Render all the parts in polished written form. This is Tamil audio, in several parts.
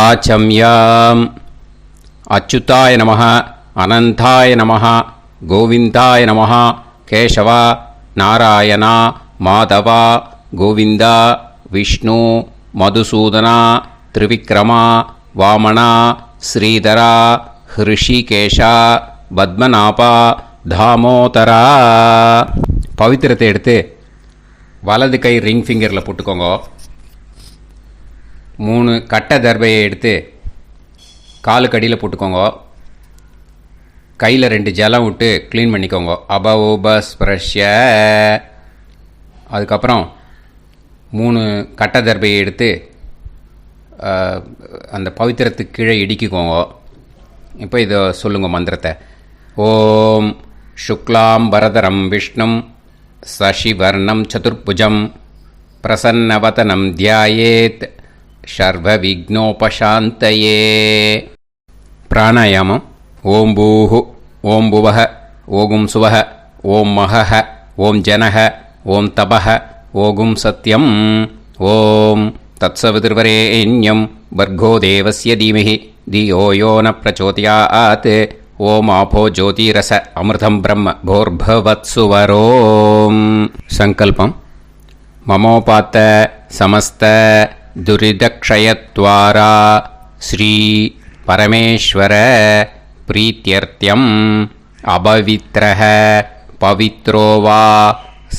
ஆச்சம்யாம். அச்சுதாய நமः, அனந்தாய நமः, கோவிந்தாய நமः, கேசவா, நாராயணா, மாதவா, கோவிந்தா, விஷ்ணு, மதுசூதனா, திரிவிக்ரமா, வாமனா, ஸ்ரீதரா, ஹிருஷிகேஷா, பத்மநாபா, தாமோதரா. பவித்திரத்தை எடுத்து வலது கை ரிங் ஃபிங்கரில் போட்டுக்கோங்க. 3 கட்டை தர்பையை எடுத்து காலுக்கடியில் போட்டுக்கோங்க. கையில் 2 ஜலம் விட்டு க்ளீன் பண்ணிக்கோங்க. அபவோபஸ்பிரஷ்ய. அதுக்கப்புறம் 3 கட்டை தர்பையை எடுத்து அந்த பவித்திரத்துக்கு கீழே இடிக்கிக்கோங்க. இப்போ இதை சொல்லுங்க மந்திரத்தை. ஓம் சுக்லாம் வரதரம் விஷ்ணும் சசிவர்ணம் சதுர்புஜம் பிரசன்னவதனம் தியாயேத் சர்வ விக்னோபசாந்தயே. பிராணாயாமம். ஓம் பூஹு, ஓம் புவஹ, ஓகும் சுவஹ, ஓம் மஹஹ, ஓம் ஜனஹ, ஓம் தபஹ, ஓகும் சத்யம். ஓம் தத்சவிதுர்வரேண்யம் பர்கோ தேவஸ்ய தீமஹி தியோ யோ ந பிரச்சோதயாத். ஓம் ஆபோ ஜோதிரச அமிர்தம் பிரம்ம போர்பவத்சுவரோம். சங்கல்பம். மமோபாத்த சமஸ்த துரிதக்ஷயத்வாரா ஸ்ரீ பரமேஸ்வர பிரீத்யர்த்தியம் அபவித்ரஹ பவித்ரோ வா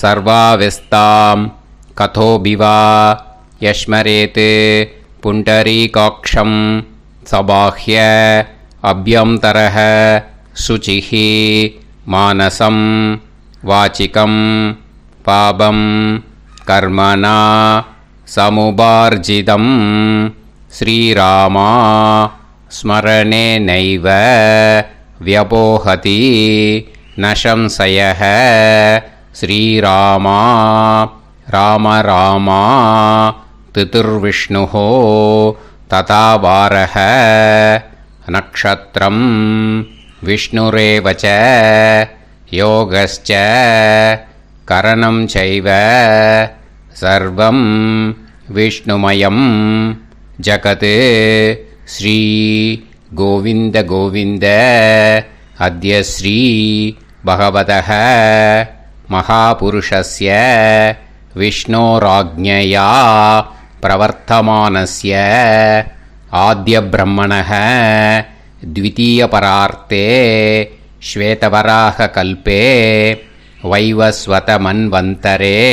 சர்வாவஸ்தாம் கதோபிவா யஸ்மரேத் புண்டரீகாக்ஷம் சபாஹ்ய அப்யந்தரஹ சுசிஹி மானசம் வாச்சிகம் பாபம் கர்மணா சமுபார்ஜிதம் ஸ்ரீராமா ஸ்மரணேனைவ வ்யபோஹதி நசம்சயஹ. ஸ்ரீராமா ராம ராமா திதிர்விஷ்ணுஹோ ததா வாரஹ. நக்ஷத்ரம் விஷ்ணுரேவச யோகஸ்ச கரணம் சைவ சர்வம் விஷ்ணுமயம் ஜகத். ஸ்ரீ கோவிந்த கோவிந்த அத்ய ஸ்ரீ பகவதः மகாபுருஷஸ்ய விஷ்ணோராஜ்ஞயா பிரவர்த்தமானஸ்ய ஆத்யப்ரஹ்மணः த்விதீயபரார்த்தே ஸ்வேதவராககல்பே வைவஸ்வதமன்வந்தரே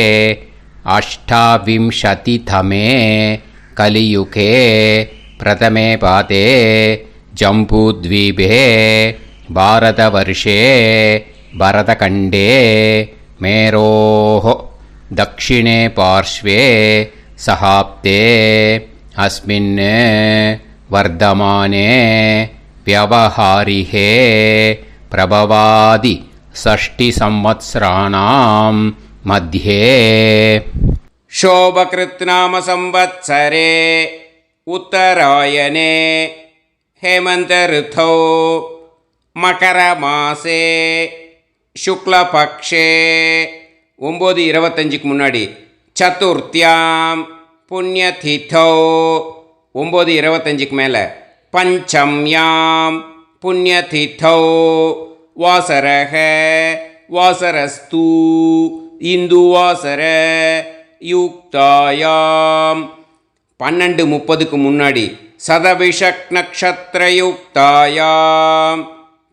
அஷ்டாவிம்சதிதமே கலியுகே பிரதமே பாதே ஜம்பூத்வீபே பாரதவர்ஷே பரதகண்டே மேரோः தக்ஷிணே பார்ஷ்வே சஹாப்தே அஸ்மின் வர்தமானே व्यवहारिहे प्रभवादि षष्टि संवत्सराणां मध्ये शोभकृत्नाम संवत्सरे उत्तरायणे हेमंत ऋतौ मकरमासे शुक्लपक्षे 9:25 முன்னாடி சதுர்த்தியாம் புண்ணியதிதௌ 9:25 மேலே பஞ்சம்யாம் புண்ணியதிதௌ வாசரக வாசரஸ்து இந்துவாசர யுக்தாயாம் 12:30 முன்னாடி சதவிஷக் நக்ஷத்ரயுக்தாயாம்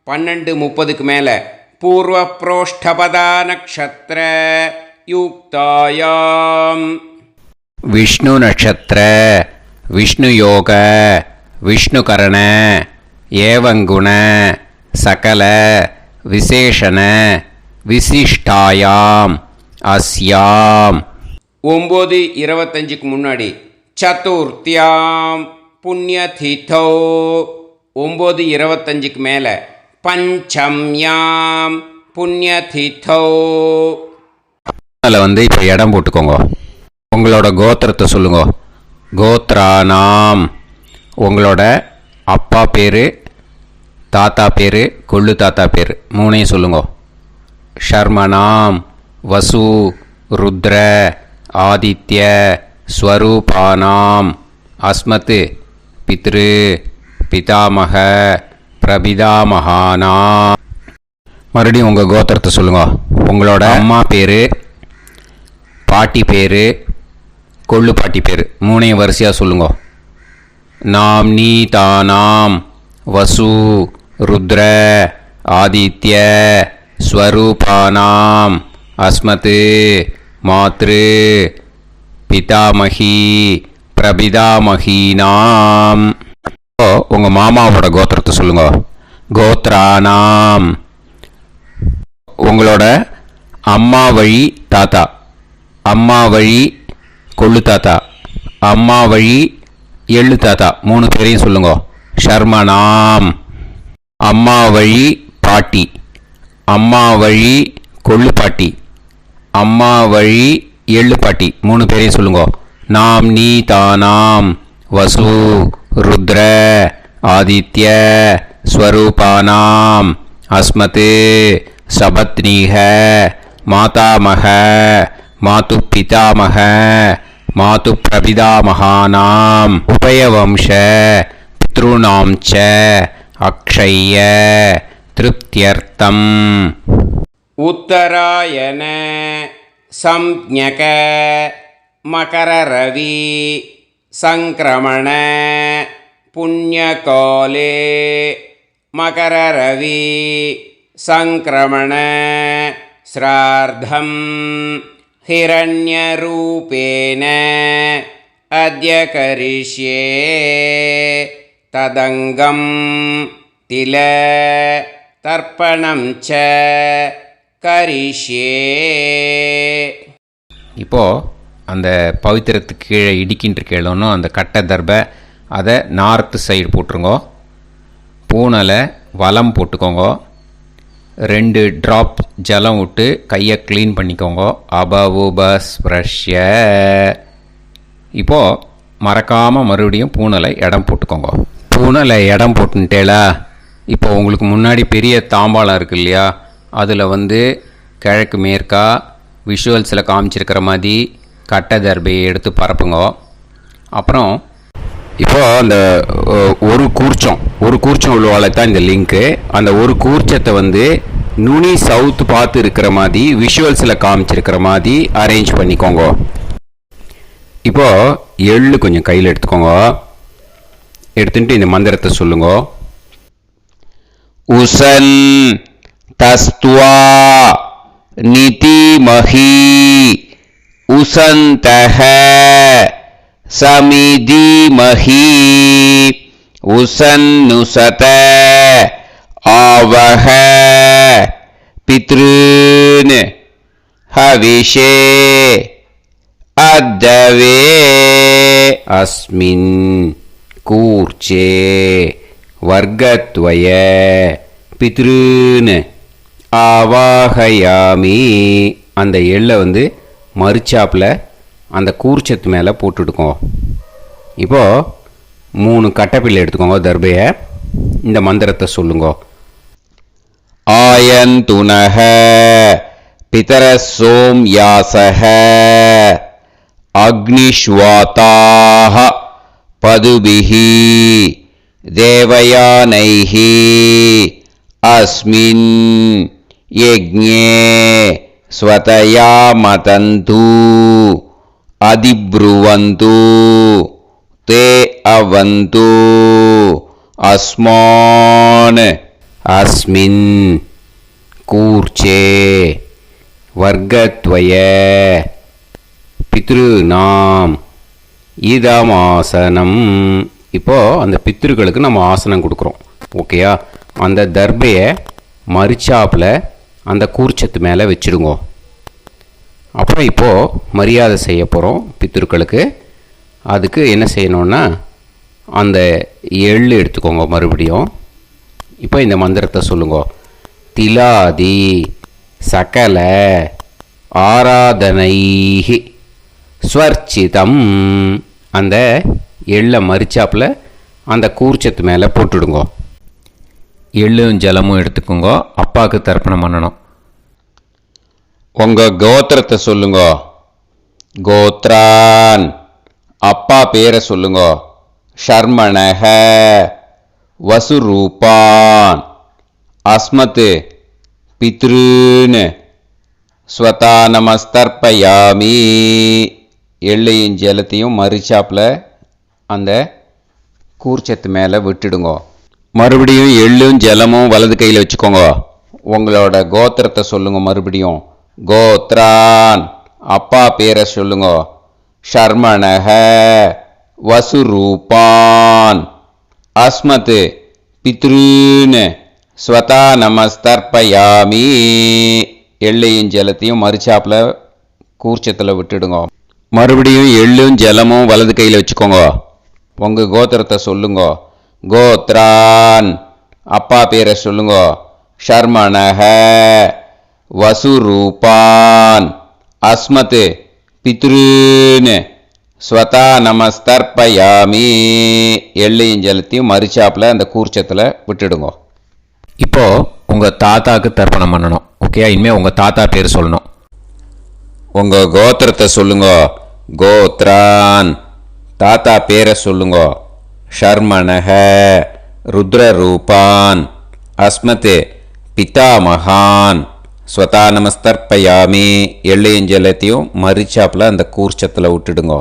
12:30 மேலே பூர்வ புரோஷ்டபதா நக்ஷத்ர யுக்தாயாம் விஷ்ணு நட்சத்திர விஷ்ணு யோக விஷ்ணுகரண ஏவங்குண சகல விசேஷண விசிஷ்டாயாம் அஸ்யாம் 9:25 முன்னாடி சதுர்த்தியாம் புண்ணியதிதௌ 9:25 மேலே பஞ்சம்யாம் புண்ணியதிதௌ. அதில் இப்போ இடம் போட்டுக்கோங்க. உங்களோட கோத்திரத்தை சொல்லுங்க. கோத்ரானாம் உங்களோட அப்பா பேர், தாத்தா பேர், கொள்ளு தாத்தா பேர் 3ஐயும் சொல்லுங்க. ஷர்மனாம் வசு ருத்ர ஆதித்ய ஸ்வரூபானாம் அஸ்மத் பித்ரு பிதாமக பிரபிதாமகானா. மறுபடியும் உங்கள் கோத்திரத்தை சொல்லுங்க. உங்களோட அம்மா பேர், பாட்டி பேர், கொள்ளு பாட்டி பேர் மூணையும் வரிசையாக சொல்லுங்க. நாம் நீ தானாம் வசு ருத்ர ஆதித்ய ஸ்வரூபானாம் அஸ்மத் மாத்ரு பிதாமகி பிரபிதாமகீனாம். உங்கள் மாமாவோட கோத்திரத்தை சொல்லுங்க. கோத்ரானாம். உங்களோட அம்மா வழி தாத்தா, அம்மா வழி கொள்ளு தாத்தா, அம்மா வழி எள்ளு தாத்தா மூணு பேரையும் சொல்லுங்க. ஷர்மனாம். அம்மா வழி பாட்டி, அம்மா வழி கொள்ளு பாட்டி, அம்மா வழி எள்ளு பாட்டி மூணு பேரையும் சொல்லுங்க. நாம் நீ தானாம் வசு ருத்ர ஆதித்ய ஸ்வரூபானாம் அஸ்மத் சபத்னீக மாதாமக மாது பிதாமக மாது பிரபிதாமகானாம் உபயவம்ச பித்ருணாம் ச அக்ஷய திருப்தியர்த்தம். உத்தராயண சம்ஞக மகரரவி சங்கிரமண புண்ணியகாலே மகரரவி சங்கிரமண ஸ்ரார்த்தம் ஹிரண்யரூபேண அத்ய கரிஷ்யே ததங்கம் தில தர்ப்பணம் ச கரிஷ்யே. இப்போது அந்த பவித்திரத்துக்கு கீழே இடிக்கின்ற கேளோன்னு அந்த கட்டை தர்பை அதை நார்த்து சைடு போட்டுருங்க. பூனலை வலம் போட்டுக்கோங்க. 2 ட்ராப் ஜலம் விட்டு கையை க்ளீன் பண்ணிக்கோங்க. அபவுபஸ்ப்ரஷ்ய. இப்போது மறக்காமல் மறுபடியும் பூனலை இடம் போட்டுக்கோங்க. பூனலை இடம் போட்டுட்டேலா. இப்போ உங்களுக்கு முன்னாடி பெரிய தாம்பாளம் இருக்குது இல்லையா, அதில் கிழக்கு மேற்கா விஷுவல்ஸில் காமிச்சிருக்கிற மாதிரி கட்டை தர்பையை எடுத்து பரப்புங்க. அப்புறம் இப்போது அந்த ஒரு கூர்ச்சம் உள்ளவாளை தான் இந்த லிங்க்கு. அந்த ஒரு கூர்ச்சத்தை நுனி சவுத்து பார்த்து இருக்கிற மாதிரி விஷுவல்ஸில் காமிச்சிருக்கிற மாதிரி அரேஞ்ச் பண்ணிக்கோங்க. இப்போது எள்ளு கொஞ்சம் கையில் எடுத்துக்கோங்க. எடுத்துட்டு இந்த மந்திரத்தை சொல்லுங்க. உசன் தஸ்துவா நிதிமஹி உசந்தஹ சமிதிமஹி உசன்னுசத ஆவஹ பித்ருன் ஹவிஷே அத்தவே அஸ்மின் கூர்ச்சே வர்க்கத்வய பித்ருன் ஆவாகயாமி. அந்த எள்ளை மறுச்சாப்பில் அந்த கூர்ச்சத்து மேலே போட்டுடுக்கோங்க. இப்போது 3 கட்டைப்பிள்ளை எடுத்துக்கோங்க. தர்பையை இந்த மந்திரத்தை சொல்லுங்க. ஆயந்துனஹ பிதர சோம்யாசஹ அக்னிஷ்வாதாஹ பதுபிஹி தேவயானைஹி அஸ்மின் யஜ்ஞே ஸ்வதயா மதந்து அதிப்ருவந்து தே அவது அஸ்மான் அஸ்மின் கூர்ச்சே வர்க்கத்வய பித்ருநாம் இதமாசனம். இப்போது அந்த பித்ருக்களுக்கு நம்ம ஆசனம் கொடுக்குறோம். ஓகேயா? அந்த தர்பையை மறுச்சாப்பில் அந்த கூர்ச்சத்து மேலே வச்சுடுங்க. அப்புறம் இப்போது மரியாதை செய்ய போகிறோம் பித்ருக்களுக்கு. அதுக்கு என்ன செய்யணுன்னா அந்த எள்ளு எடுத்துக்கோங்க. மறுபடியும் இப்போ இந்த மந்திரத்தை சொல்லுங்க. திலாதி சகல ஆராதனைஹி ஸ்வர்ச்சிதம். அந்த எள்ளை மரிச்சாப்பில் அந்த கூர்ச்சத்து மேலே போட்டுடுங்க. எள்ளும் ஜலமும் எடுத்துக்கோங்க. அப்பாவுக்கு தர்ப்பணம் பண்ணணும். உங்கள் கோத்திரத்தை சொல்லுங்க. கோத்ரான். அப்பா பேரை சொல்லுங்க. ஷர்மணஹ வசுரூபான் அஸ்மத் பித்ருன் ஸ்வதா நமஸ்தர்ப்பயாமி. எள்ளையும் ஜலத்தையும் மறிச்சாப்பில் அந்த கூர்ச்சத்து மேலே விட்டுடுங்க. மறுபடியும் எள்ளும் ஜலமும் வலது கையில் வச்சுக்கோங்க. உங்களோட கோத்திரத்தை சொல்லுங்க. மறுபடியும் கோத்ரான் அப்பா பேரை சொல்லுங்க. ஷர்மணஹ வசுரூபான் அஸ்மத் பித்ருன் ஸ்வதா நமஸ்தர்ப்பயாமி. எள்ளையும் ஜலத்தையும் மறிச்சாப்பில் கூர்ச்சத்தில் விட்டுடுங்க. மறுபடியும் எள்ளும் ஜலமும் வலது கையில் வச்சுக்கோங்க. உங்கள் கோத்திரத்தை சொல்லுங்க. கோத்ரான் அப்பா பேரை சொல்லுங்க. ஷர்மணஹ வசுரூபான் அஸ்மத் பித்ருன் ஸ்வதா நமஸ்தர்ப்பயாமி. எள்ளையும் ஜலத்தையும் மறிச்சாப்பில் அந்த கூர்ச்சத்தில் விட்டுடுங்க. இப்போது உங்கள் தாத்தாவுக்கு தர்ப்பணம் பண்ணணும். ஓகே, இனிமேல் உங்கள் தாத்தா பேர் சொல்லணும். உங்கள் கோத்திரத்தை சொல்லுங்க. கோத்ரான் தாத்தா பேரை சொல்லுங்க. ஷர்மணஹ ருத்ரரூபான் அஸ்மத் பிதாமகான் ஸ்வதா நமஸ்தர்ப்பயாமி. எள்ளையும் ஜலத்தையும் மறிச்சாப்பில் அந்த கூர்ச்சத்தில் விட்டுடுங்க.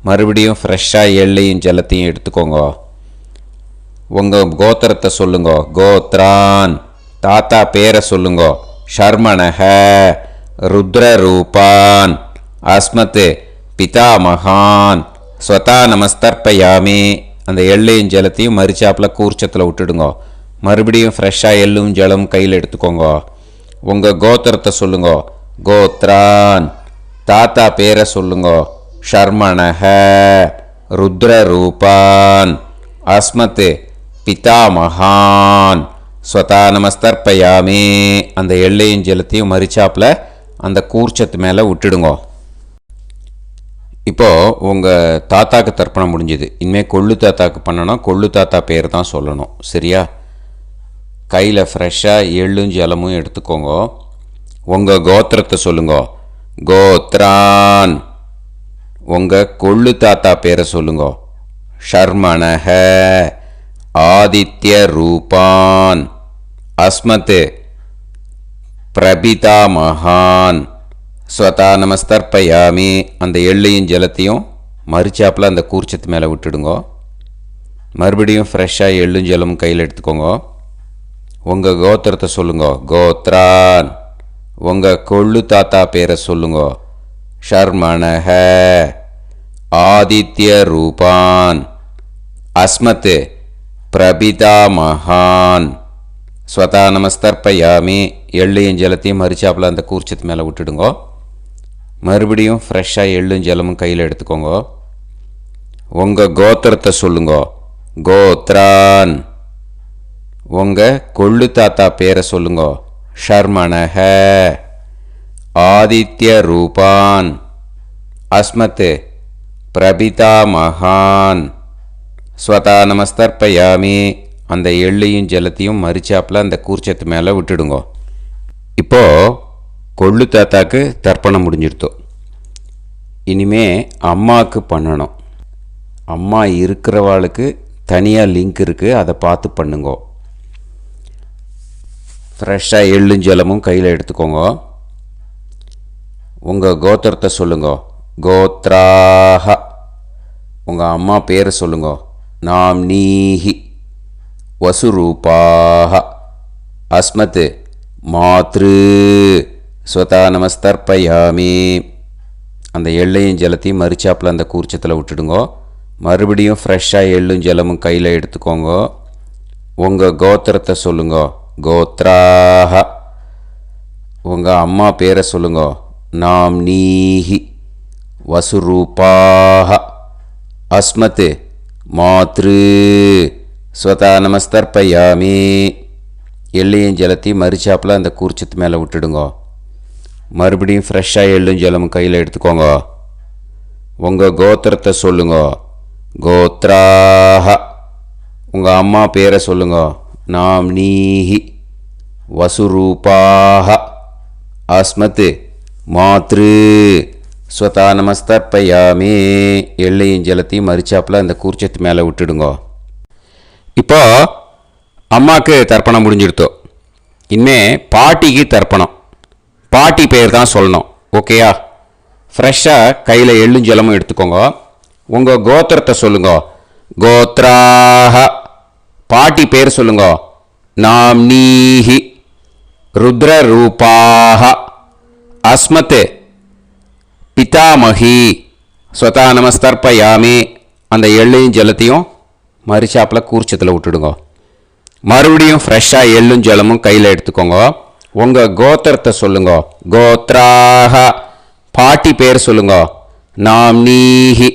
மறுபடியும் ஃப்ரெஷ்ஷாக எள்ளையும் ஜலத்தையும் எடுத்துக்கோங்க. உங்கள் கோத்திரத்தை சொல்லுங்க. கோத்ரான் தாத்தா பேரை சொல்லுங்க. ஷர்மணஹ ருத்ரரூபான் அஸ்மத் பிதாமகான் ஸ்வதா நமஸ்தர்ப்பயாமி. அந்த எள்ளையும் ஜலத்தையும் மறிச்சாப்பில் கூர்ச்சத்தில் விட்டுடுங்க. மறுபடியும் ஃப்ரெஷ்ஷாக எள்ளும் ஜலம் கையில் எடுத்துக்கோங்க. உங்கள் கோத்திரத்தை சொல்லுங்க. கோத்ரான் தாத்தா பேரை சொல்லுங்க. ஷர்மணஹ ருத்ரரூபான் அஸ்மத் பிதாமகான் ஸ்வதா நமஸ்தர்ப்பயாமி. அந்த எள்ளையும் ஜலத்தையும் மறிச்சாப்பில் அந்த கூர்ச்சத்து மேலே விட்டுடுங்க. இப்போது உங்கள் தாத்தாக்கு தர்ப்பணம் முடிஞ்சுது. இனிமேல் கொள்ளு தாத்தாக்கு பண்ணணும். கொள்ளு தாத்தா பேர் தான் சொல்லணும். சரியா? கையில் ஃப்ரெஷ்ஷாக எள்ளும் ஜலமும் எடுத்துக்கோங்க. உங்கள் கோத்திரத்தை சொல்லுங்க. கோத்ரான் உங்கள் கொள்ளு தாத்தா பேரை சொல்லுங்க. ஷர்மணஹ ஆதித்ய ரூபான் அஸ்மத் பிரபிதாமகான் ஸ்வதா நமஸ்தர்ப்பயாமி. அந்த எள்ளையும் ஜலத்தையும் மறிச்சாப்பில் அந்த கூர்ச்சத்து மேலே விட்டுடுங்க. மறுபடியும் ஃப்ரெஷ்ஷாக எள்ளும் ஜலமும் கையில் எடுத்துக்கோங்க. உங்கள் கோத்திரத்தை சொல்லுங்க. கோத்ரான் உங்கள் கொள்ளு தாத்தா பேரை சொல்லுங்க. ஷர்மணஹ ஆதித்ய ரூபான் அஸ்மத் பிரபிதாமகான் ஸ்வதா நமஸ்தர்ப்பயாமி. எள்ளையும் ஜலத்தையும் மறிச்சாப்பில் அந்த கூர்ச்சத்து மேலே விட்டுடுங்க. மறுபடியும் ஃப்ரெஷ்ஷாக எள்ளும் ஜலமும் கையில் எடுத்துக்கோங்க. உங்கள் கோத்திரத்தை சொல்லுங்க. கோத்ரான் உங்கள் கொள்ளு தாத்தா பேரை சொல்லுங்க. ஷர்மணஹ ஆதித்ய ரூபான் அஸ்மத் பிரபிதாமகான் ஸ்வதா நமஸ்தர்ப்பயாமி. அந்த எள்ளையும் ஜலத்தையும் மறிச்சாப்பில் அந்த கூர்ச்சத்து மேலே விட்டுடுங்க. இப்போது கொள்ளு தாத்தாக்கு தர்ப்பணம் முடிஞ்சிடுத்தோம். இனிமே அம்மாவுக்கு பண்ணணும். அம்மா இருக்கிறவாளுக்கு தனியாக லிங்க் இருக்குது, அதை பார்த்து பண்ணுங்க. ஃப்ரெஷ்ஷாக எள்ளும் ஜலமும் கையில் எடுத்துக்கோங்க. உங்கள் கோத்திரத்தை சொல்லுங்க. கோத்ராஹ உங்கள் அம்மா பேரை சொல்லுங்க. நாம்னீஹி வசுரூபாஹ அஸ்மத் மாத்ரு ஸ்வதா நமஸ்தர்ப்பயாமி. அந்த எள்ளையும் ஜலத்தையும் மறிச்சாப்பில் அந்த கூர்ச்சத்தில் விட்டுடுங்க. மறுபடியும் ஃப்ரெஷ்ஷாக எள்ளும் ஜலமும் கையில் எடுத்துக்கோங்க. உங்கள் கோத்திரத்தை சொல்லுங்க. கோத்ராஹ உங்கள் அம்மா பேரை சொல்லுங்க. நாம்னீஹி வசுரூபாஹ அஸ்மத் மாத்ரு ஸ்வதா நமஸ்தர்ப்பயாமி. எள்ளையும் ஜலத்தையும் மறிச்சாப்பில் அந்த கூர்ச்சத்து மேலே விட்டுடுங்க. மறுபடியும் ஃப்ரெஷ்ஷாக எள்ளும் ஜலமும் கையில் எடுத்துக்கோங்க. உங்கள் கோத்திரத்தை சொல்லுங்க. கோத்ராஹ உங்கள் அம்மா பேரை சொல்லுங்க. நாம்னீஹி வசுரூபாஹ அஸ்மத் மாத்ரு ஸ்வதா நமஸ்தர்ப்பயாமி. எள்ளையும் ஜலத்தையும் மரிச்சாப்பில் அந்த கூர்ச்சத்து மேலே விட்டுடுங்க. இப்போ அம்மாவுக்கு தர்ப்பணம் முடிஞ்சிடுத்தோ. இனிமே பாட்டிக்கு தர்ப்பணம். பாட்டி பேர் தான் சொல்லணும். ஓகேயா? ஃப்ரெஷ்ஷாக கையில் எள்ளும் ஜலமும் எடுத்துக்கோங்க. உங்கள் கோத்திரத்தை சொல்லுங்க. கோத்ராக. பாட்டி பேர் சொல்லுங்க. நாம்னீஹி ருத்ரரூபாக அஸ்மத் பிதாமகி. ஸ்வதா நமஸ்தர்ப்பயாமி. அந்த எள்ளையும் ஜலத்தையும் மரிச்சாப்பில் கூர்ச்சத்தில் விட்டுடுங்க. மறுபடியும் ஃப்ரெஷ்ஷாக எள்ளும் ஜலமும் கையில் எடுத்துக்கோங்க. உங்கள் கோத்திரத்தை சொல்லுங்க. கோத்ராக. பாட்டி பேர் சொல்லுங்க. நாம்னீஹி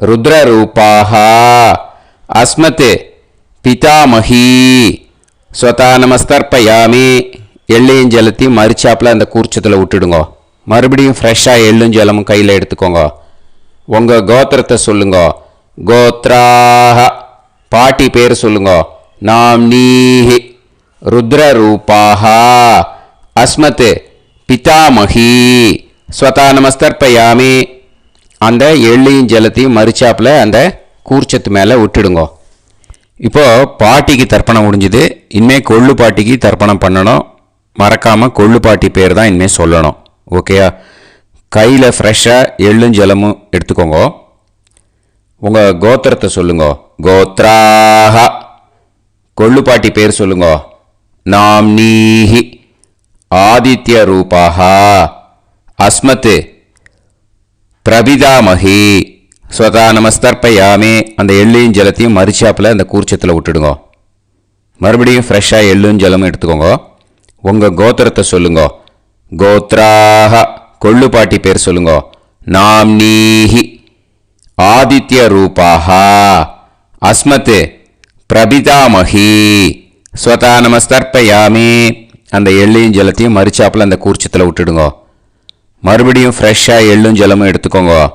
ருத்ரரூபாக அஸ்மத் பிதாமகி. ஸ்வதா நமஸ்தர்ப்பயாமி. எள்ளையும் ஜலத்தையும் மரிச்சாப்பில் அந்த கூர்ச்சத்தில் விட்டுடுங்க. மறுபடியும் ஃப்ரெஷ்ஷாக எள்ளும் ஜலமும் கையில் எடுத்துக்கோங்க. உங்கள் கோத்திரத்தை சொல்லுங்க. கோத்ராக. பாட்டி பேர் சொல்லுங்க. நாம்னீஹி ருத்ரரூபாக அஸ்மத் பிதாமகி. ஸ்வதா நமஸ்தர்ப்பயாமி. அந்த எள்ளையும் ஜலத்தையும் மரிச்சாப்பில் அந்த கூர்ச்சத்து மேலே விட்டுடுங்க. இப்போது பாட்டிக்கு தர்ப்பணம் முடிஞ்சுது. இனிமேல் கொள்ளு பாட்டிக்கு தர்ப்பணம் பண்ணணும். மறக்காமல் கொள்ளு பாட்டி பேர் தான் இனிமேல் சொல்லணும். ஓகேயா? கையில் ஃப்ரெஷ்ஷாக எள்ளும் ஜலமும் எடுத்துக்கோங்க. உங்கள் கோத்திரத்தை சொல்லுங்க. கோத்ராக. கொள்ளு பாட்டி பேர் சொல்லுங்க. நாம்னீஹி ஆதித்ய ரூபாக அஸ்மத் பிரபிதாமகி. ஸ்வதா நமஸ்தர்ப்பயாமி. அந்த எள்ளையும் ஜலத்தையும் மரிச்சாப்பில் அந்த கூர்ச்சத்தில் விட்டுடுங்க. மறுபடியும் ஃப்ரெஷ்ஷாக எள்ளும் ஜலமும் எடுத்துக்கோங்க. உங்கள் கோத்திரத்தை சொல்லுங்க. கோத்ராக. கொள்ளு பாட்டி பேர் சொல்லுங்க. நாம்னீஹி ஆதித்ய ரூபாக அஸ்மத் பிரபிதாமகி. ஸ்வதா நமஸ்தர்ப்பயாமி. அந்த எள்ளையும் ஜலத்தையும் மரிச்சாப்பில் அந்த கூர்ச்சத்தில் விட்டுடுங்க. மறுபடியும் ஃப்ரெஷ்ஷாக எள்ளும் ஜலமும் எடுத்துக்கோங்க.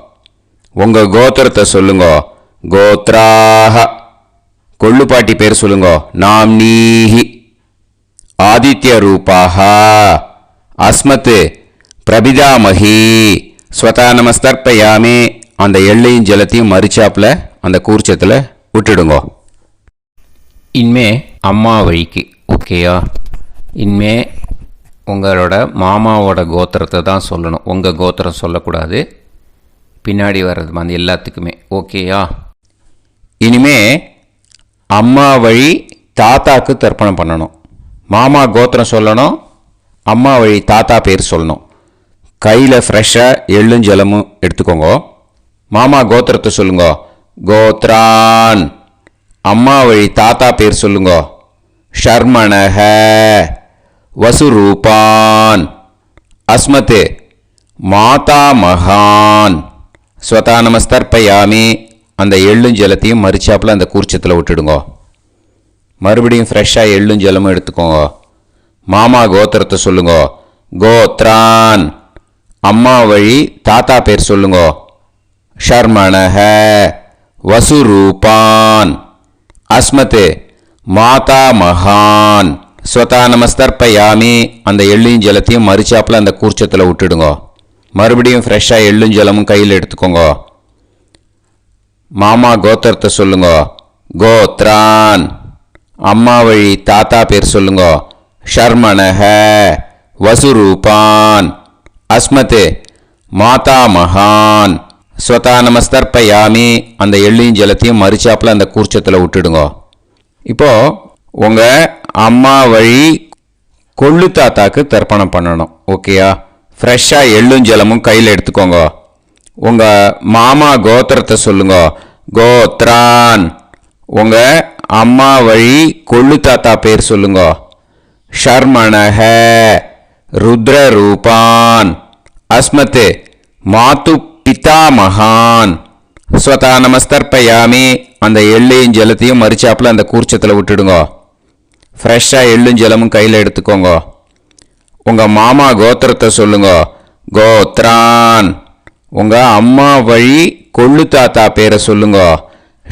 உங்கள் கோத்திரத்தை சொல்லுங்க. கோத்ராக. கொள்ளு பாட்டி பேர் சொல்லுங்க. நாம்னீஹி ஆதித்ய ரூபாக அஸ்மத் பிரபிதாமகி. ஸ்வதா நமஸ்தர்ப்பயாமி. அந்த எள்ளையும் ஜலத்தையும் மரிச்சாப்பில் அந்த கூர்ச்சத்தில் விட்டுடுங்க. இனிமே அம்மா வழிக்கு. ஓகேயா? இனிமே உங்களோட மாமாவோட கோத்திரத்தை தான் சொல்லணும். உங்கள் கோத்திரம் சொல்லக்கூடாது. பின்னாடி வர்றது வந்து எல்லாத்துக்குமே. ஓகேயா? இனிமே அம்மா வழி தாத்தாக்கு தர்ப்பணம் பண்ணணும். மாமா கோத்திரம் சொல்லணும். அம்மா வழி தாத்தா பேர் சொல்லணும். கையில் ஃப்ரெஷ்ஷாக எள்ளும் ஜலமும் எடுத்துக்கோங்க. மாமா கோத்திரத்தை சொல்லுங்க. கோத்ரான். அம்மா வழி தாத்தா பேர் சொல்லுங்க. ஷர்மணஹ வசுரூபான் அஸ்மத் மாதாமகான். ஸ்வதா நமஸ்தர்ப்பயாமி. அந்த எள்ளும் ஜலத்தையும் மரிச்சாப்பில் அந்த கூர்ச்சத்தில் விட்டுடுங்க. மறுபடியும் ஃப்ரெஷ்ஷாக எள்ளும் ஜலமும் எடுத்துக்கோங்க. மாமா கோத்திரத்தை சொல்லுங்க. கோத்ரான். அம்மா வழி தாத்தா பேர் சொல்லுங்க. ஷர்மணஹ வசுரூபான் அஸ்மத் மாதாமகான். ஸ்வதா நமஸ்தர்ப்பயாமி. அந்த எள்ளையும் ஜலத்தையும் மரிச்சாப்பில் அந்த கூர்ச்சத்தில் விட்டுடுங்க. மறுபடியும் ஃப்ரெஷ்ஷாக எள்ளும் ஜலமும் கையில் எடுத்துக்கோங்க. மாமா கோத்திரத்தை சொல்லுங்க. கோத்ரான். அம்மா வழி தாத்தா பேர் சொல்லுங்க. ஷர்மணஹ வசுரூபான் அஸ்மத் மாதாமகான். ஸ்வதா நமஸ்தர்ப்பயாமி. அந்த எள்ளையும் ஜலத்தையும் மரிச்சாப்பில் அந்த கூர்ச்சத்தில் விட்டுடுங்க. இப்போது உங்கள் அம்மா வழி கொள்ளு தாத்தாக்கு தர்ப்பணம் பண்ணணும். ஓகேயா? ஃப்ரெஷ்ஷாக எள்ளும் ஜலமும் கையில் எடுத்துக்கோங்க. உங்கள் மாமா கோத்திரத்தை சொல்லுங்க. கோத்ரான். உங்கள் அம்மா வழி கொள்ளு தாத்தா பேர் சொல்லுங்க. ஷர்மணஹ ருத்ரரூபான் அஸ்மத் மாது பிதாமகான். ஸ்வதா நமஸ்தர்ப்பயாமி. அந்த எள்ளையும் ஜலத்தையும் மரிச்சாப்பில் அந்த கூர்ச்சத்தில் விட்டுடுங்க. ஃப்ரெஷ்ஷாக எள்ளும் ஜலமும் கையில் எடுத்துக்கோங்க. உங்கள் மாமா கோத்திரத்தை சொல்லுங்க. கோத்ரான். உங்கள் அம்மா வழி கொள்ளு தாத்தா பேரை சொல்லுங்க.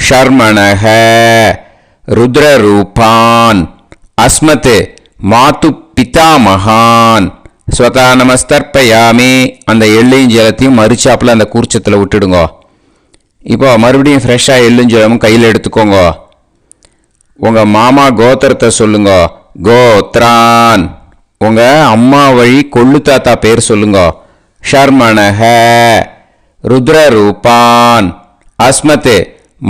ஷர்மணஹ ருத்ரரூபான் அஸ்மத் மாது பிதாமகான். ஸ்வதா நமஸ்தர்ப்பயாமி அந்த எள்ளையும் ஜலத்தையும் மறிச்சாப்பில் அந்த கூர்ச்சத்தில் விட்டுடுங்க. இப்போ மறுபடியும் ஃப்ரெஷ்ஷாக எள்ளும் ஜலமும் கையில் எடுத்துக்கோங்க. உங்கள் மாமா கோத்திரத்தை சொல்லுங்க. கோத்ரான். உங்கள் அம்மா வழி கொள்ளு தாத்தா பேர் சொல்லுங்க. ஷர்மணஹ ருத்ரரூபான் அஸ்மத்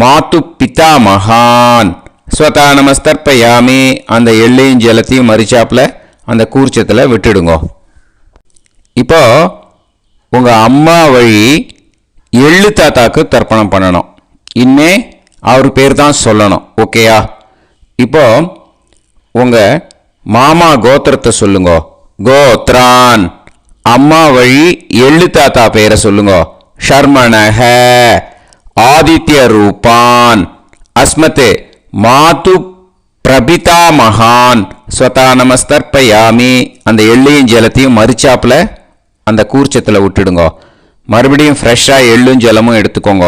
மாத்து பிதா மகான். ஸ்வதா நமஸ்தர்ப்பயாமி அந்த எள்ளையும் ஜலத்தையும் மறிச்சாப்பில் அந்த கூர்ச்சத்தில் விட்டுடுங்க. இப்போ உங்கள் அம்மா வழி எள்ளு தாத்தாக்கு தர்ப்பணம் பண்ணணும். இனிமே அவர் பேர் தான் சொல்லணும். ஓகேயா? இப்போ உங்கள் மாமா கோத்திரத்தை சொல்லுங்க. கோத்ரான். அம்மா வழி எள்ளு தாத்தா பேரை சொல்லுங்க. ஷர்மணஹ ஆதித்ய ரூபான் அஸ்மத் மாது பிரபிதா மகான். ஸ்வதா நமஸ்தர்ப்பயாமி அந்த எள்ளையும் ஜலத்தையும் மறிச்சாப்பில் அந்த கூர்ச்சத்தில் விட்டுடுங்க. மறுபடியும் ஃப்ரெஷ்ஷாக எள்ளும் ஜலமும் எடுத்துக்கோங்க.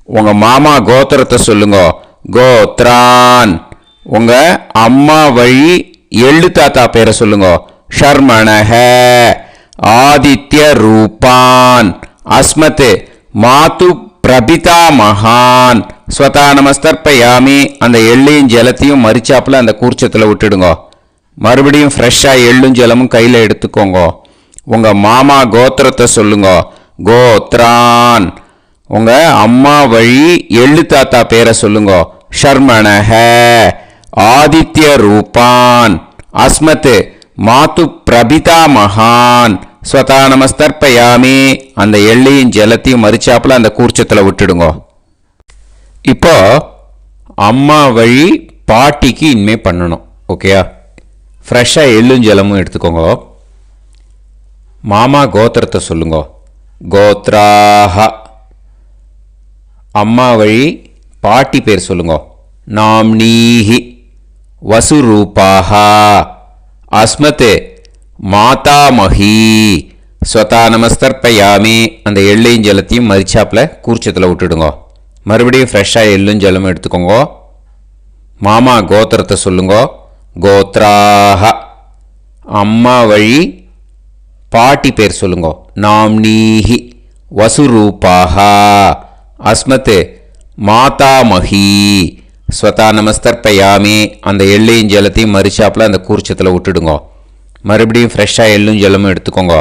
உங்கள் மாமா கோத்திரத்தை சொல்லுங்க. கோத்ரான். உங்கள் அம்மா வழி எள்ளு தாத்தா பேரை சொல்லுங்க. ஷர்மணஹ ஆதித்ய ரூபான் அஸ்மத் மாது பிரபிதா மகான். ஸ்வதா நமஸ்தர்ப்பயாமி அந்த எள்ளையும் ஜலத்தையும் மறிச்சாப்பில் அந்த கூர்ச்சத்தில் விட்டுடுங்க. மறுபடியும் ஃப்ரெஷ்ஷாக எள்ளும் ஜலமும் கையில் எடுத்துக்கோங்க. உங்கள் மாமா கோத்திரத்தை சொல்லுங்க. கோத்ரான். உங்கள் அம்மா வழி எள்ளு தாத்தா பேரை சொல்லுங்க. ஷர்மணஹ ஆதித்ய ரூபான் அஸ்மத் மாது பிரபிதா மகான். ஸ்வதா நமஸ்தர்ப்பயாமி அந்த எள்ளையும் ஜலத்தையும் மறிச்சாப்பில் அந்த கூர்ச்சத்தில் விட்டுடுங்க. இப்போ அம்மா வழி பாட்டிக்கு இனிமே பண்ணணும். ஓகேயா? ஃப்ரெஷ்ஷாக எள்ளும் ஜலமும் எடுத்துக்கோங்க. மாமா கோத்திரத்தை சொல்லுங்க. கோத்ராஹ. அம்மா வழி பாட்டி பேர் சொல்லுங்க. நாம்னீஹி வசுரூபாஹ அஸ்மத் மாதாமஹி. ஸ்வதா நமஸ்தர்ப்பயாமி அந்த எள்ளையும் ஜலத்தையும் மறிச்சாப்பில் கூர்ச்சத்தில் விட்டுடுங்க. மறுபடியும் ஃப்ரெஷ்ஷாக எள்ளும் ஜலமும் எடுத்துக்கோங்க. மாமா கோத்திரத்தை சொல்லுங்க. கோத்ராஹ. அம்மா வழி பாட்டி பேர் சொல்லுங்க. நாம்னீஹி வசுரூபாஹ அஸ்மத் மாதாமஹி. ஸ்வதா நமஸ்தர்ப்பயாமி அந்த எள்ளையும் ஜலத்தையும் மறிச்சாப்பில் அந்த கூர்ச்சத்தில் விட்டுடுங்க. மறுபடியும் ஃப்ரெஷ்ஷாக எள்ளும் ஜலமும் எடுத்துக்கோங்க.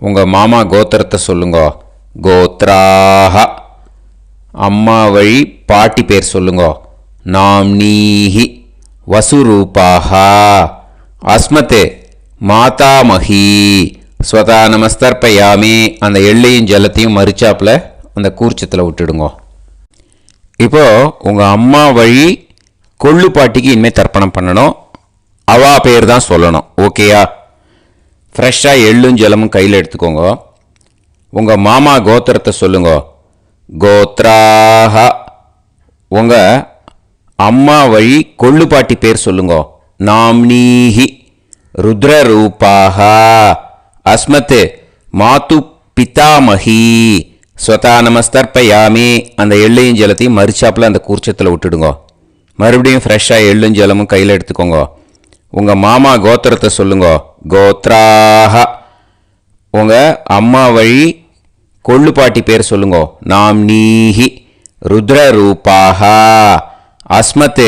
உங்கள் மாமா கோத்திரத்தை சொல்லுங்க. கோத்ராஹ. அம்மா வழி பாட்டி பேர் சொல்லுங்க. நாம்னீஹி வசுரூபாஹ அஸ்மத் மாதாமஹி. ஸ்வதா நமஸ்தர்ப்பயாமி அந்த எள்ளையும் ஜலத்தையும் மறிச்சாப்பில் அந்த கூர்ச்சத்தில் விட்டுடுங்க. இப்போ உங்கள் அம்மா வழி கொள்ளு பாட்டிக்கு இனிமேல் தர்ப்பணம் பண்ணணும். அவா பேர் தான் சொல்லணும். ஓகேயா? ஃப்ரெஷ்ஷாக எள்ளும் ஜலமும் கையில் எடுத்துக்கோங்க. உங்கள் மாமா கோத்திரத்தை சொல்லுங்க. கோத்ராஹ. உங்கள் அம்மா வழி கொள்ளு பாட்டி பேர் சொல்லுங்க. நாம்னீஹி ருத்ரரூபாஹ அஸ்மத் மாது பிதாமஹி. ஸ்வதா நமஸ்தர்ப்பயாமி அந்த எள்ளையும் ஜலத்தையும் மறிச்சாப்பில் அந்த கூர்ச்சத்தில் விட்டுடுங்க. மறுபடியும் ஃப்ரெஷ்ஷாக எள்ளும் ஜலமும் கையில் எடுத்துக்கோங்க. உங்கள் மாமா கோத்திரத்தை சொல்லுங்க. கோத்ராஹ. உங்கள் அம்மா வழி கொள்ளு பாட்டி பேர் சொல்லுங்க. நாம்னீஹி ருத்ரரூபாஹ அஸ்மத்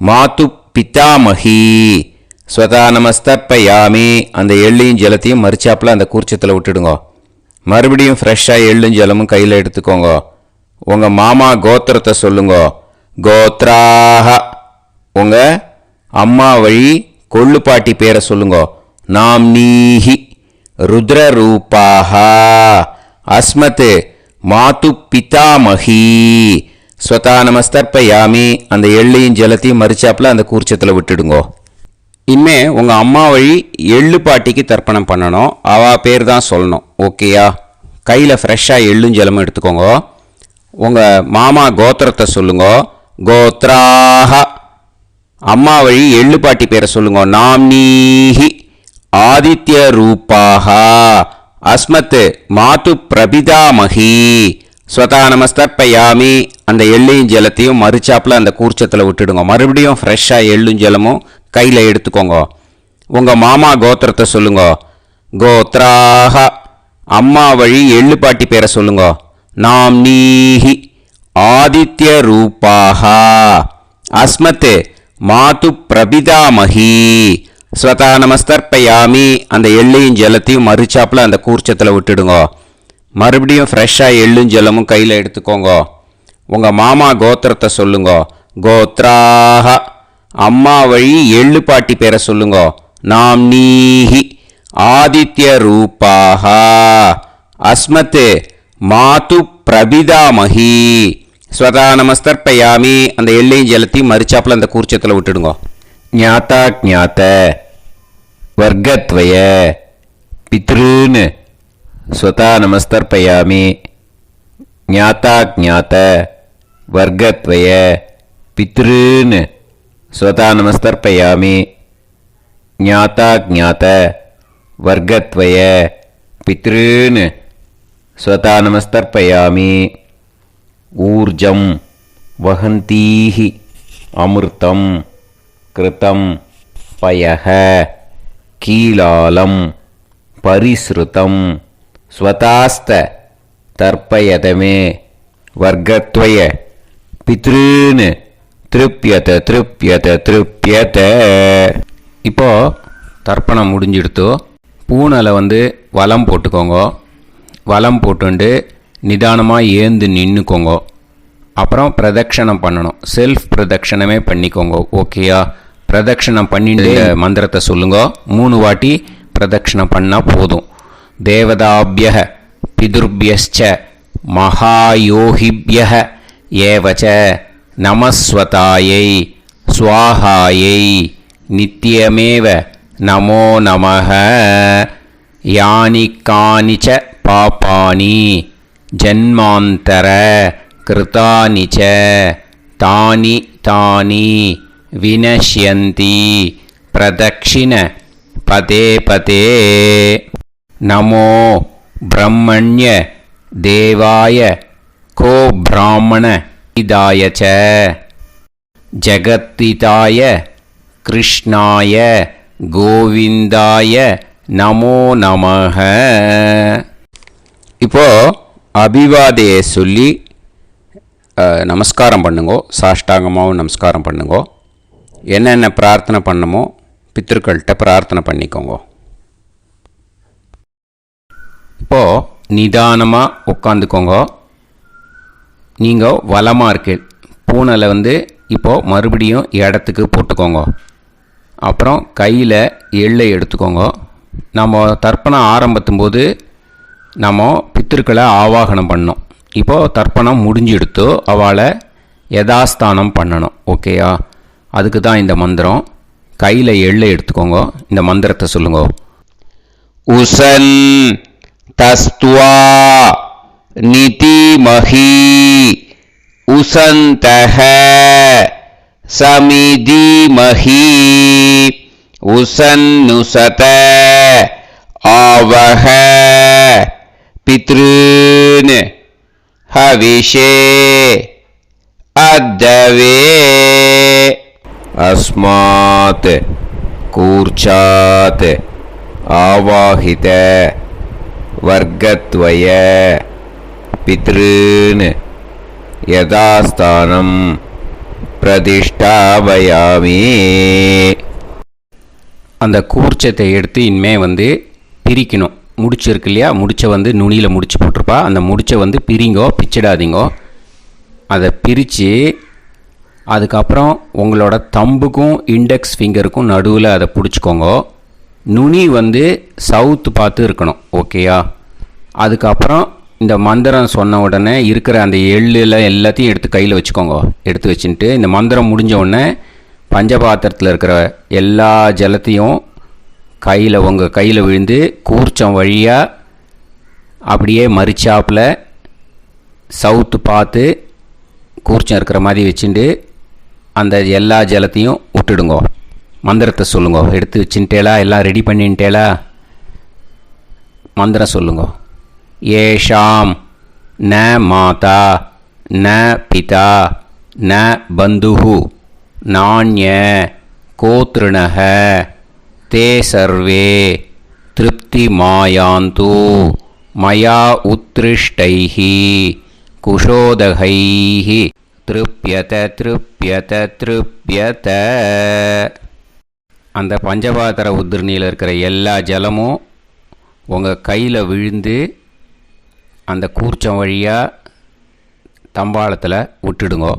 மாது பிதாமஹி. ஸ்வதா நமஸ்தர்ப்பயாமி அந்த எள்ளையும் ஜலத்தையும் மறிச்சாப்பில் அந்த கூர்ச்சத்தில் விட்டுடுங்க. மறுபடியும் ஃப்ரெஷ்ஷாக எள்ளும் ஜலமும் கையில் எடுத்துக்கோங்க. உங்கள் மாமா கோத்திரத்தை சொல்லுங்க. கோத்ராஹ. உங்கள் அம்மா வழி கொள்ளு பாட்டி பேரை சொல்லுங்க. நாம்னீஹி ருத்ரரூபாஹ அஸ்மத் மாது பிதாமஹி. ஸ்வதா நமஸ்தர்ப்பயாமி அந்த எள்ளையும் ஜலத்தையும் மறிச்சாப்பில் அந்த கூர்ச்சத்தில் விட்டுடுங்க. இனிமே உங்கள் அம்மா வழி எள்ளு பாட்டிக்கு தர்ப்பணம் பண்ணணும். அவா பேர் தான் சொல்லணும். ஓகேயா? கையில் ஃப்ரெஷ்ஷாக எள்ளும் ஜலமும் எடுத்துக்கோங்க. உங்கள் மாமா கோத்திரத்தை சொல்லுங்க. கோத்ராஹ. அம்மா வழி எள்ளு பாட்டி பேரை சொல்லுங்க. நாம்னீஹி ஆதித்ய ரூபாஹ அஸ்மத் மாது பிரபிதாமஹி. ஸ்வதா நமஸ்தர்ப்பயாமி அந்த எள்ளையும் ஜலத்தையும் மறிச்சாப்பில் அந்த கூர்ச்சத்தில் விட்டுடுங்க. மறுபடியும் ஃப்ரெஷ்ஷாக எள்ளும் ஜலமும் கையில் எடுத்துக்கோங்க. உங்கள் மாமா கோத்திரத்தை சொல்லுங்க. கோத்ராக அம்மா வழி எள்ளு பாட்டி பேரை சொல்லுங்க. நாம் நீஹி ஆதித்ய ரூபாக அஸ்மத் மாது பிரபிதாமகி ஸ்வதா நமஸ்தர்ப்பயாமி. அந்த எள்ளையும் ஜலத்தையும் மறுச்சாப்பில் அந்த கூர்ச்சத்தில் விட்டுடுங்க. மறுபடியும் ஃப்ரெஷ்ஷாக எள்ளும் ஜலமும் கையில் எடுத்துக்கோங்க. உங்கள் மாமா கோத்திரத்தை சொல்லுங்க. கோத்ராக அம்மா வழி எள்ளு பாட்டி பேரை சொல்லுங்க. நாம் நீஹி ஆதித்ய ரூபாக அஸ்மத் மாது பிரபிதாமகி ஸ்வதா நமஸ்தர்ப்பயாமி. அந்த எள்ளையும் ஜலத்தையும் மறுச்சாப்பில் அந்த கூர்ச்சத்தில் விட்டுடுங்க. ஞாத்தா ஜாத்த வர்க்கத்வய பித்ருன்னு ஸ்வதா நமஸ்தர்ப்பயாமி. ஞாத்தா ஜாத்த வர்க்கத்வய பித்ருன்னு ஸ்வதா நமஸ்தர்ப்பயாமி. ஞாத்தா ஜாத்த வர்க்கத்வய பித்ருன்னு ஸ்வதா நமஸ்தர்ப்பயாமி. ஊர்ஜம் வஹந்தீஹி அமிர்தம் கிருதம் பயஹ கீலாலம் பரிஸ்ருதம் ஸ்வதாஸ்த தர்ப்பயதமே வர்க்கத்வய பித்ருன்னு திருப்யத திருப்யத திருப்யத. இப்போ தர்ப்பணம் முடிஞ்சிடுத்தோ பூனலை வலம் போட்டுக்கோங்க. வலம் போட்டுண்டு நிதானமாக ஏந்து நின்றுக்கோங்க. அப்புறம் பிரதட்சணம் பண்ணணும். செல்ஃப் பிரதட்சணமே பண்ணிக்கோங்க. ஓகேயா? பிரதட்சணம் பண்ணிட்டு மந்திரத்தை சொல்லுங்க. 3 வாட்டி பிரதட்சணம் பண்ணால் போதும். தேவதாபிய பிதுர்பியஸ்ச மகாயோகிபிய ஏவச்ச நமஸ்வதாயை ஸ்வாஹாயை நித்யமேவ நமோ நமஹ. யானி கானிச்ச பாபானி ஜன்மாந்தர கிருதானிச்ச தானி தானி வினஷ்யந்தி பிரதக்ஷிண பதே பதே. நமோ பிரம்மண்ய தேவாய கோ பிராமண இதாய ச ஜகத்திதாய கிருஷ்ணாய கோவிந்தாய நமோ நமஹ. இப்போ அபிவாதையை சொல்லி நமஸ்காரம் பண்ணுங்கோ. சாஷ்டாங்கமாகவும் நமஸ்காரம் பண்ணுங்கோ. என்னென்ன பிரார்த்தனை பண்ணமோ பித்திருக்கள்கிட்ட பிரார்த்தனை பண்ணிக்கோங்க. இப்போது நிதானமாக உட்காந்துக்கோங்க. நீங்கள் வலமாக இருக்கு பூனலை இப்போது மறுபடியும் இடத்துக்கு போட்டுக்கோங்க. அப்புறம் கையில் எள்ளை எடுத்துக்கோங்க. நம்ம தர்ப்பணம் ஆரம்பித்தும் போது நம்ம பித்திருக்களை ஆவாகனம் பண்ணோம். இப்போது தர்ப்பணம் முடிஞ்செடுத்து அவளை யதாஸ்தானம் பண்ணணும். ஓகேயா? அதுக்கு தான் இந்த மந்திரம். கையில் எள்ளை எடுத்துக்கோங்க. இந்த மந்திரத்தை சொல்லுங்க. உசன் தஸ்துவா நிதிமஹி உசந்தஹ சமிதிமஹி உசன்னுசத ஆவஹ பித்ருன் ஹவிஷே அத்தவே. அஸ்மாத் கூர்ச்சாத் ஆவாஹித வர்க்கத்வய பித்ருன் யதாஸ்தானம் பிரதிஷ்டாபயாமி. அந்த கூர்ச்சத்தை எடுத்து இனிமே பிரிக்கணும். முடிச்சிருக்கு இல்லையா? முடிச்சை நுனியில் முடிச்சு போட்டிருப்பா. அந்த முடிச்சை பிரிங்கோ, பிச்சிடாதீங்கோ. அதை பிரித்து அதுக்கப்புறம் உங்களோட தம்புக்கும் இண்டெக்ஸ் ஃபிங்கருக்கும் நடுவில் அதை பிடிச்சிக்கோங்க. நுனி சவுத்து பார்த்து இருக்கணும். ஓகேயா? அதுக்கப்புறம் இந்த மந்திரம் சொன்ன உடனே இருக்கிற அந்த எள்ளில் எல்லாத்தையும் எடுத்து கையில் வச்சுக்கோங்க. எடுத்து வச்சுட்டு இந்த மந்திரம் முடிஞ்ச உடனே பஞ்சபாத்திரத்தில் இருக்கிற எல்லா ஜலத்தையும் உங்கள் கையில் விழுந்து கூர்ச்சம் வழியாக அப்படியே மறிச்சாப்பில் சவுத்து பார்த்து கூர்ச்சம் இருக்கிற மாதிரி வச்சுட்டு அந்த எல்லா ஜலத்தையும் விட்டுடுங்க. மந்திரத்தை சொல்லுங்க. எடுத்து வச்சுட்டேலா? எல்லாம் ரெடி பண்ணிட்டேலா? மந்திரம் சொல்லுங்க. ஏஷாம் ந மாதா ந பிதா ந பந்துஹு நாண்ய கோத்ருணஹ ते सर्वे तृप्तिमायान्तु मया उत्कृष्टैः कुशोदकैः तृप्यत तृप्यत तृप्यत. அந்த பஞ்சபாத்திர உதிரணியில் இருக்கிற எல்லா ஜலமும் உங்கள் கையில் விழுந்து அந்த கூர்ச்சம் வழியாக தம்பாளத்தில் விட்டுடுங்கோ.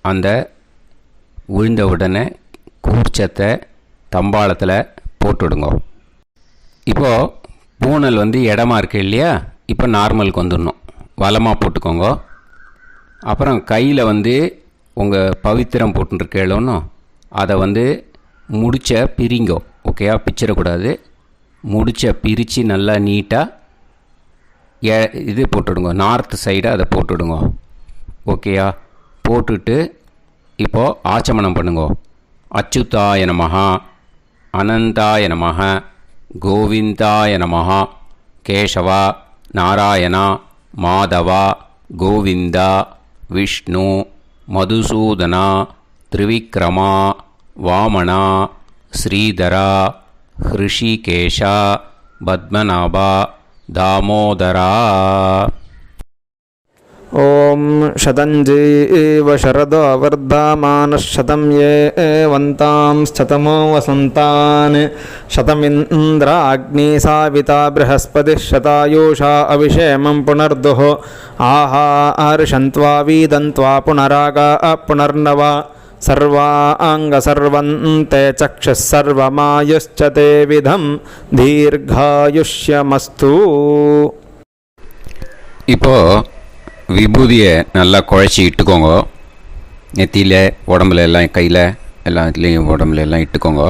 அந்த விழுந்த உடனே கூர்ச்சத்தை தம்பாளத்தில் போட்டுடுங்கோ. இப்போது பூனல் இடமா இருக்கு இல்லையா, இப்போ நார்மலுக்கு வந்துடணும். வலமாக போட்டுக்கோங்க. அப்புறம் கையில் உங்கள் பவித்திரம் போட்டுருக்கேளோன்னு அதை முடிச்ச பிரிங்கோ. ஓகேயா, பிச்சிடக்கூடாது. முடிச்ச பிரித்து நல்லா நீட்டாக இது போட்டுடுங்க. நார்த் சைடு அதை போட்டுடுங்க. ஓகேயா, போட்டுட்டு இப்போது ஆச்சமனம் பண்ணுங்க. அச்சுதாய நமஹ, அனந்தாய நமஹ, கோவிந்தாய நமஹ, கேசவா, நாராயணா, மாதவா, கோவிந்தா, விஷ்ணு, மதுசூதனா, திரிவிக்ரமா, வாமனா, ஸ்ரீதரா, ஹிருஷிகேஷா, பத்மநாபா, தாமோதரா. ॐ शतञ्जीव शरदो वर्धमानः शतं ये वन्तां शतमो वसन्तान् शतमिन्द्राग्नी साविता बृहस्पतिः शतायुषा अभिषेमं पुनर्दुः आहार्षन्त्वा वीदन्त्वा पुनरागा पुनर्नवा सर्वाङ्गसर्वन्ते चक्षुः सर्वमायुश्च ते विधं दीर्घायुष्यमस्तु. இப்போது விபூதியை நல்லா குழச்சி இட்டுக்கோங்க. நெத்தியில், உடம்புல எல்லாம், கையில் எல்லாத்துலேயும் உடம்புல எல்லாம் இட்டுக்கோங்க.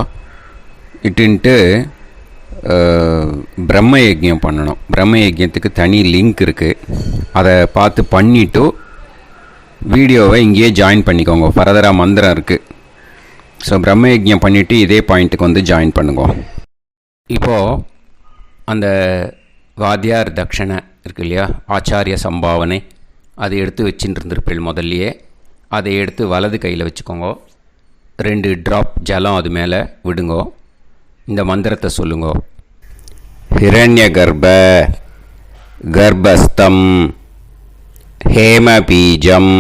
இட்டுன்ட்டு பிரம்ம யஜ்யம் பண்ணணும். பிரம்ம யஜ்யத்துக்கு தனி லிங்க் இருக்குது. அதை பார்த்து பண்ணிவிட்டு வீடியோவை இங்கேயே ஜாயின் பண்ணிக்கோங்க. ஃபர்தராக மந்திரம் இருக்குது. ஸோ பிரம்ம யஜ்யம் பண்ணிவிட்டு இதே பாயிண்ட்டுக்கு ஜாயின் பண்ணுங்க. இப்போது அந்த வாத்தியார் தட்சணை இருக்கு இல்லையா, ஆச்சாரிய சம்பாவனை, அதை எடுத்து வச்சுட்டு இருந்திருப்பேன் முதல்லையே. அதை எடுத்து வலது கையில் வச்சுக்கோங்க. 2 ட்ராப் ஜலம் அது மேலே விடுங்கோ. இந்த மந்திரத்தை சொல்லுங்கோ. ஹிரண்ய கர்ப்ப கர்ப்பஸ்தம் ஹேமபீஜம்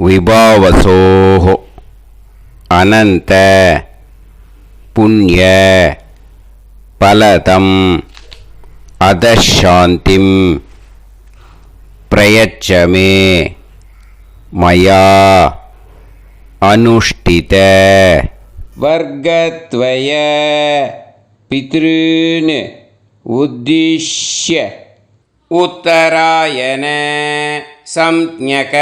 விபாவசோஹோ அனந்த புண்ணிய பலதம் அதசாந்திம் பிரயச்சமே மயா அனுஷ்டித. वर्गत्वय पितॄन् उद्दिश्य उत्तरायण संज्ञक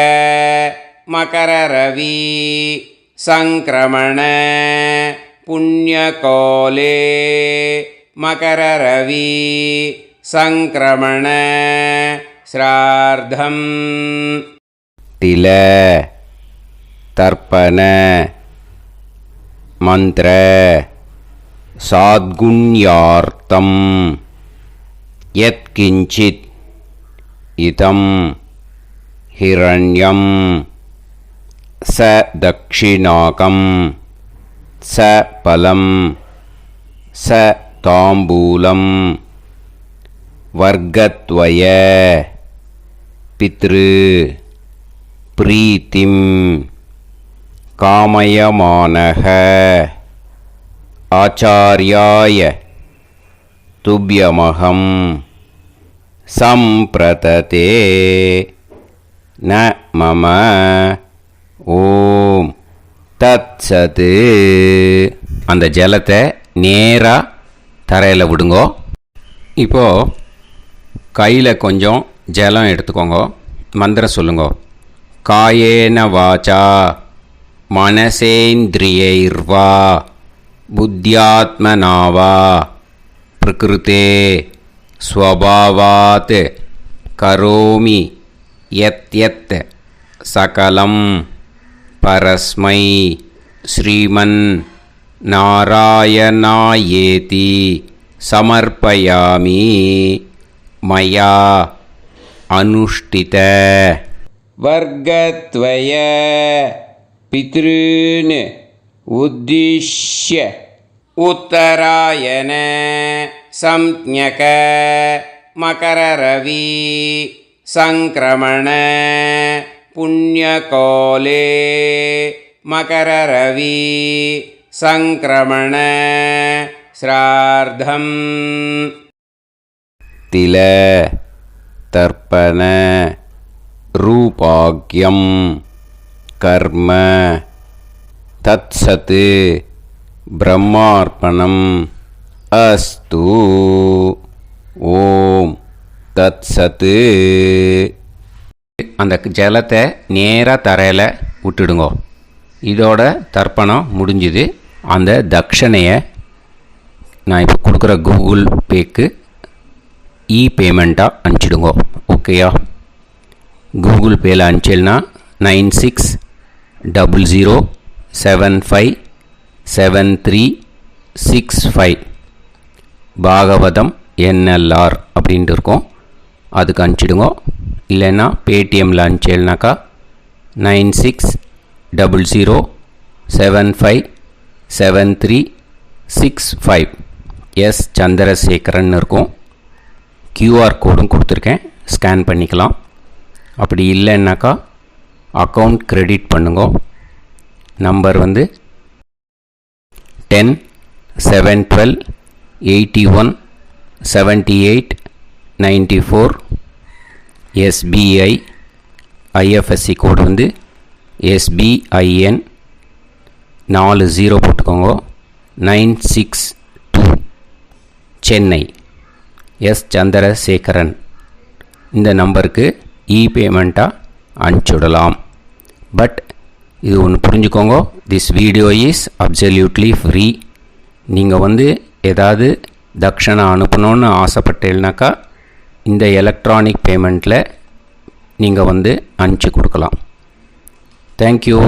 मकररवि संक्रमण पुण्यकाले मकररवि संक्रमण श्रार्धं तिल तर्पण मंत्र साद्गुण्यार्थं यत्किंचित् इदं हिरण्यं स दक्षिणाकं स फलं स ताम्बूलं वर्गत्वय पितृ प्रीतिं कामयमानः आचार्याय तुभ्यमहं संप्रतते न मम ஓம் தத்சது. அந்த ஜலத்தை நேராக தரையில் விடுங்கோ. இப்போது கையில் கொஞ்சம் ஜலம் எடுத்துக்கோங்க. மந்திரம் சொல்லுங்கோ. காயேன வாச்சா மனசேந்திரியைர்வா புத்தியாத்மனாவா பிரகிருதே ஸ்வபாவாத் கரோமி யத் யத் சகலம் பரஸ்மை ஸ்ரீமன் நாராயணாயேதி சமர்ப்பயாமி மயா அனுஷ்டித. वर्गत्वय पितॄन् उद्दिश्य उत्तरायण संज्ञक मकररवि संक्रमण पुण्यकाले मकररवि संक्रमण श्राद्धम् तिल तर्पण रूपाग्यम कर्म तत्सत् ब्रह्मार्पणम् अस्तु ஓம் தத்சத்து. அந்த ஜலத்தை நேராக தரையில் விட்டுடுங்கோ. இதோட தர்ப்பணம் முடிஞ்சுது. அந்த தட்சணையை நான் இப்போ கொடுக்குற கூகுள் பேக்கு பேமெண்ட்டாக அனுப்பிச்சிடுங்கோ. ஓகேயா? கூகுள் பேயில் அனுப்பிச்சில்னா 9600757365 பாகவதம் NLR அப்படின்ட்டு இருக்கும். அதுக்கு அனுப்பிச்சிடுங்க. இல்லைன்னா பேடிஎம்மில் அனுப்பிச்சேல்னாக்கா 9600757365 எஸ் சந்திரசேகரன் இருக்கும். கியூஆர் கோடும் கொடுத்துருக்கேன், ஸ்கேன் பண்ணிக்கலாம். அப்படி இல்லைன்னாக்கா அக்கௌண்ட் கிரெடிட் பண்ணுங்க. நம்பர் வந்து 10-7-12-81-78-94. SBI IFSC கோடு வந்து SBIN 40 போட்டுக்கோங்க. 962 சென்னை. எஸ் சந்திரசேகரன். இந்த நம்பருக்கு பேமெண்ட்டாக அனுப்பிச்சுடலாம். பட் இது ஒன்று புரிஞ்சுக்கோங்க, this video is absolutely free. நீங்கள் வந்து ஏதாவது தட்சணை அனுப்பணுன்னு ஆசைப்பட்டேன்னாக்கா இந்த எலக்ட்ரானிக் பேமெண்ட்டில் நீங்கள் வந்து அனுப்பிச்சி கொடுக்கலாம். தேங்க்யூ.